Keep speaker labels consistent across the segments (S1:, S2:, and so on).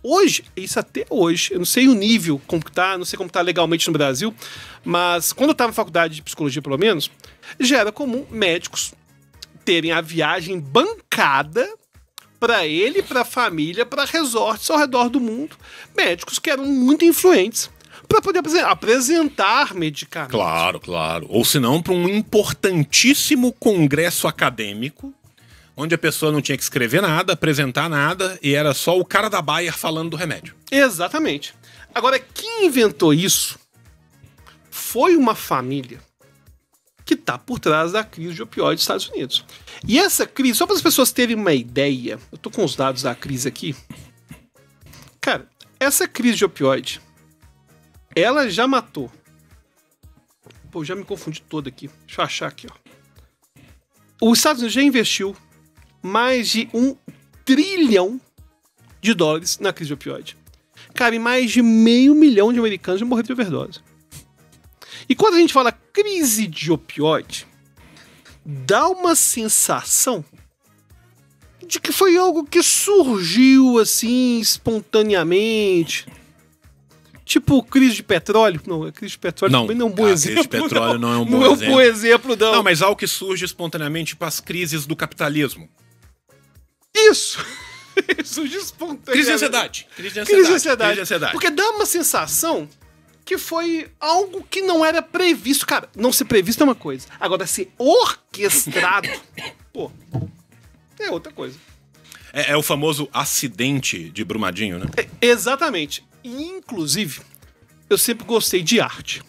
S1: hoje, isso até hoje, eu não sei o nível como que tá, não sei como tá legalmente no Brasil, mas quando eu estava na faculdade de psicologia, pelo menos, já era comum médicos terem a viagem bancada para ele, para a família, para resorts ao redor do mundo, médicos que eram muito influentes para poder apresentar medicamentos.
S2: Claro, claro. Ou se não, para um importantíssimo congresso acadêmico, onde a pessoa não tinha que escrever nada, apresentar nada, e era só o cara da Bayer falando do remédio.
S1: Exatamente. Agora, quem inventou isso foi uma família que está por trás da crise de opioides dos Estados Unidos. E essa crise, só para as pessoas terem uma ideia, eu tô com os dados da crise aqui. Cara, essa crise de opioide, ela já matou. Pô, já me confundi todo aqui. Deixa eu achar aqui, ó. Os Estados Unidos já investiu mais de $1 trilhão na crise de opioide. Cara, e mais de 500 mil de americanos já morreram de overdose. E quando a gente fala crise de opioide, dá uma sensação de que foi algo que surgiu assim, espontaneamente. Tipo crise de petróleo. Não, a crise de petróleo também não é um bom exemplo.
S2: Crise de petróleo não é um bom
S1: exemplo.
S2: Não é um
S1: bom exemplo, não.
S2: Não, mas algo que surge espontaneamente para as crises do capitalismo.
S1: Isso! Surge espontaneamente.
S2: Crise de ansiedade.
S1: Crise de ansiedade. Porque dá uma sensação que foi algo que não era previsto. Cara, não ser previsto é uma coisa. Agora, ser orquestrado, pô, é outra coisa.
S2: É o famoso acidente de Brumadinho, né?
S1: Exatamente. E, inclusive, eu sempre gostei de arte.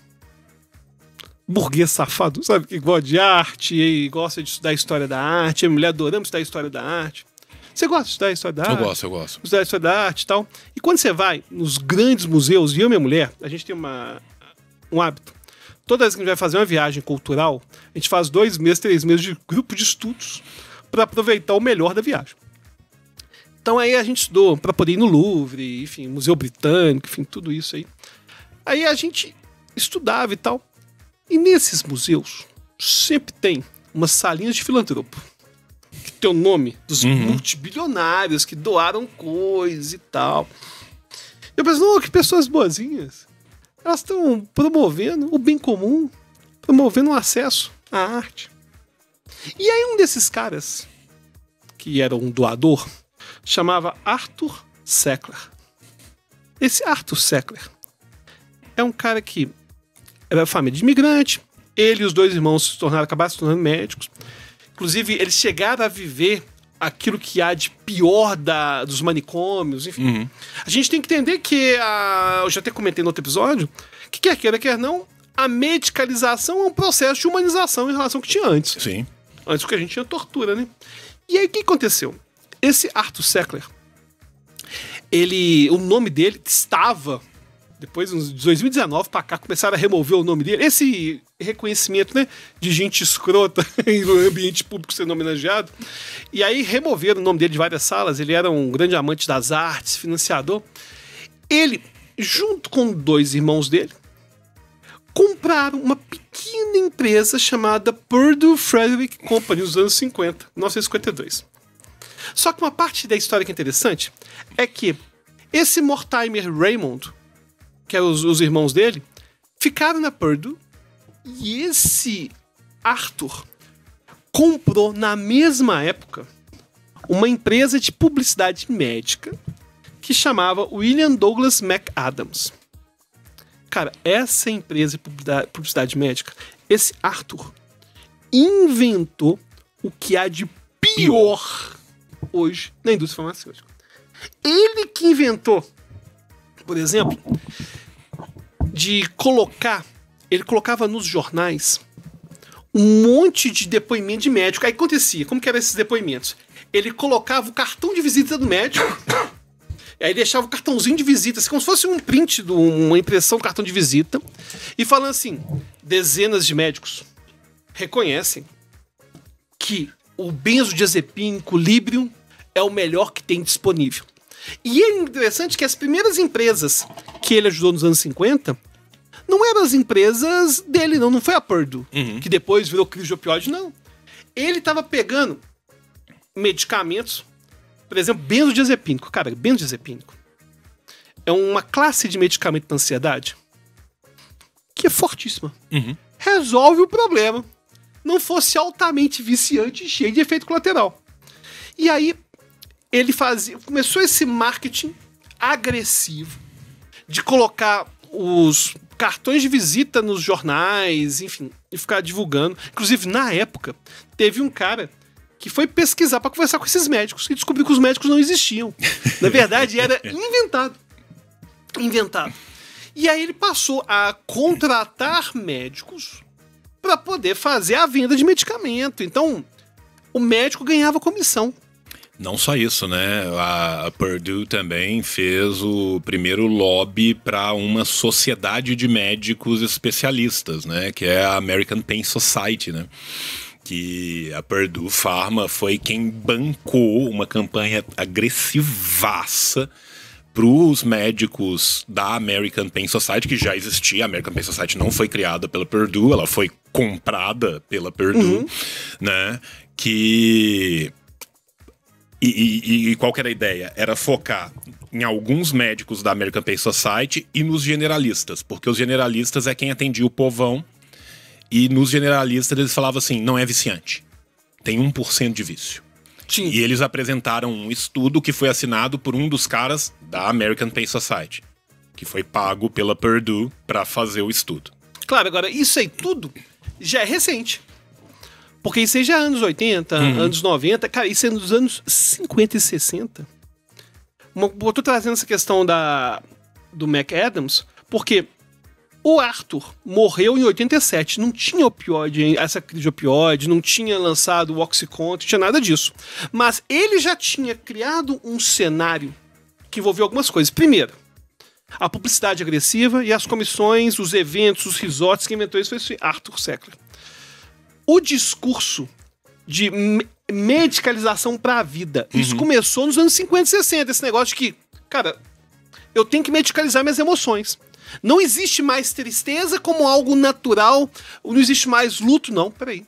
S1: Burguês safado, sabe? Que gosta de arte e gosta de estudar a história da arte. A mulher adorando estudar a história da arte. Você gosta de estudar a história da arte?
S2: Eu gosto.
S1: Estudar a história da arte e tal. E quando você vai nos grandes museus, e eu e minha mulher, a gente tem um hábito. Toda vez que a gente vai fazer uma viagem cultural, a gente faz 2 meses, 3 meses de grupo de estudos para aproveitar o melhor da viagem. Então aí a gente estudou para poder ir no Louvre, enfim, Museu Britânico, enfim, tudo isso aí. Aí a gente estudava e tal. E nesses museus sempre tem umas salinhas de filantropo. Que tem o nome dos multibilionários que doaram coisas e tal. Eu penso, não, que pessoas boazinhas. Elas estão promovendo o bem comum, promovendo o acesso à arte. E aí um desses caras, que era um doador, chamava Arthur Sackler. Esse Arthur Sackler é um cara que era família de imigrante. Ele e os 2 irmãos acabaram se tornando médicos. Inclusive, eles chegaram a viver aquilo que há de pior dos manicômios, enfim. A gente tem que entender que, eu já até comentei no outro episódio, que quer queira, quer não, a medicalização é um processo de humanização em relação ao que tinha antes.
S2: Sim.
S1: Antes que a gente tinha tortura, né? E aí, o que aconteceu? Esse Arthur Sackler, o nome dele estava, depois de 2019 pra cá, começaram a remover o nome dele. Esse reconhecimento, né, de gente escrota no ambiente público sendo homenageado. E aí removeram o nome dele de várias salas. Ele era um grande amante das artes, financiador. Ele, junto com 2 irmãos dele, compraram uma pequena empresa chamada Purdue Frederick Company nos anos 50, 1952. Só que uma parte da história que é interessante é que esse Mortimer Raymond, que eram os irmãos dele, ficaram na Purdue, e esse Arthur comprou na mesma época uma empresa de publicidade médica que chamava William Douglas McAdams. Cara, essa empresa de publicidade médica, esse Arthur inventou o que há de pior hoje na indústria farmacêutica. Ele que inventou, por exemplo, ele colocava nos jornais um monte de depoimento de médico. Aí acontecia, como que eram esses depoimentos? Ele colocava o cartão de visita do médico, aí deixava o cartãozinho de visita, assim, como se fosse um print de uma impressão do cartão de visita, e falando assim, dezenas de médicos reconhecem que o benzodiazepínico Librium é o melhor que tem disponível. E é interessante que as primeiras empresas que ele ajudou nos anos 50 não eram as empresas dele, não foi a Purdue, que depois virou crise de opioide, não. Ele estava pegando medicamentos, por exemplo, benzodiazepínico. Cara, benzodiazepínico é uma classe de medicamento para ansiedade que é fortíssima.
S2: Uhum.
S1: Resolve o problema. Não fosse altamente viciante e cheio de efeito colateral. E aí, ele começou esse marketing agressivo de colocar os cartões de visita nos jornais, enfim, e ficar divulgando. Inclusive, na época, teve um cara que foi pesquisar para conversar com esses médicos e descobriu que os médicos não existiam. Na verdade, era inventado. E aí ele passou a contratar médicos para poder fazer a venda de medicamento. Então, o médico ganhava comissão.
S2: Não só isso, né? A Purdue também fez o primeiro lobby para uma sociedade de médicos especialistas, né? Que é a American Pain Society, né? Que a Purdue Pharma foi quem bancou uma campanha agressivaça para os médicos da American Pain Society, que já existia. A American Pain Society não foi criada pela Purdue, ela foi comprada pela Purdue, né? E qual que era a ideia? Era focar em alguns médicos da American Pain Society e nos generalistas, porque os generalistas é quem atendia o povão, e nos generalistas eles falavam assim, não é viciante, tem 1% de vício.
S1: Sim.
S2: E eles apresentaram um estudo que foi assinado por um dos caras da American Pain Society, que foi pago pela Purdue para fazer o estudo.
S1: Claro, agora, isso aí tudo já é recente. Porque isso aí já é anos 80, anos 90, cara, isso é nos anos 50 e 60. Eu tô trazendo essa questão do McAdams, porque o Arthur morreu em 87, não tinha opioide, essa crise de opioide, não tinha lançado o Oxycontin, não tinha nada disso. Mas ele já tinha criado um cenário que envolveu algumas coisas. Primeiro, a publicidade agressiva e as comissões, os eventos, os resorts, quem inventou isso foi esse Arthur Sackler. O discurso de medicalização pra vida, isso começou nos anos 50 e 60, esse negócio de que, cara, eu tenho que medicalizar minhas emoções. Não existe mais tristeza como algo natural, não existe mais luto, não, peraí.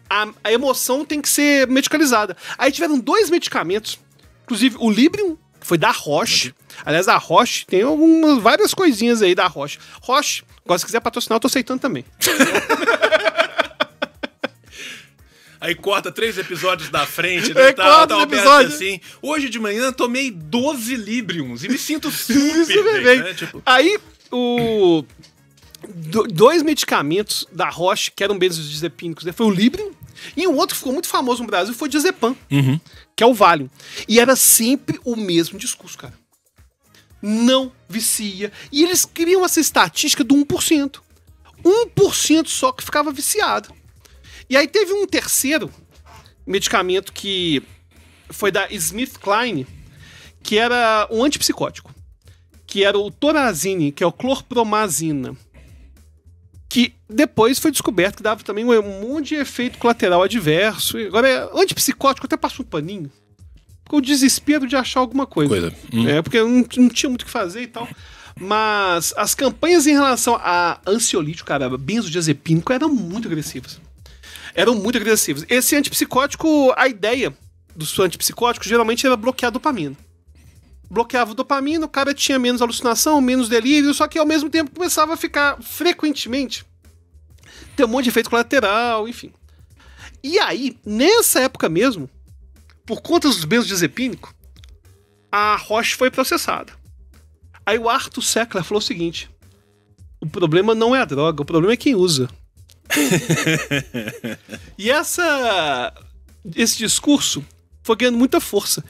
S1: A emoção tem que ser medicalizada. Aí tiveram 2 medicamentos, inclusive o Librium, que foi da Roche. Aliás, a Roche tem várias coisinhas aí da Roche. Roche, se quiser patrocinar, eu tô aceitando também.
S2: Aí corta 3 episódios da frente, né? Tá assim. Hoje de manhã tomei 12 Libriums e me sinto super bem, né? Tipo...
S1: Aí, 2 medicamentos da Roche, que eram benzodiazepínicos, né? Foi o Librium, e um outro que ficou muito famoso no Brasil foi o diazepam, que é o Valium. E era sempre o mesmo discurso, cara. Não vicia. E eles criam essa estatística do 1%. 1% só que ficava viciado. E aí teve um terceiro medicamento que foi da SmithKline, que era um antipsicótico, que era o Thorazine, que é o clorpromazina, que depois foi descoberto que dava também um monte de efeito colateral adverso. E agora, antipsicótico até passa um paninho, com o desespero de achar alguma coisa. Porque não tinha muito o que fazer e tal. Mas as campanhas em relação a ansiolítico, cara, benzodiazepínico, eram muito agressivas. Esse antipsicótico, a ideia do antipsicótico geralmente era bloquear a dopamina. Bloqueava a dopamina, o cara tinha menos alucinação, menos delírio, só que ao mesmo tempo começava a ficar frequentemente ter um monte de efeito colateral, enfim. E aí, nessa época mesmo, por conta dos benzodiazepínicos, a Roche foi processada. Aí o Arthur Sackler falou o seguinte: o problema não é a droga, o problema é quem usa. E esse discurso foi ganhando muita força.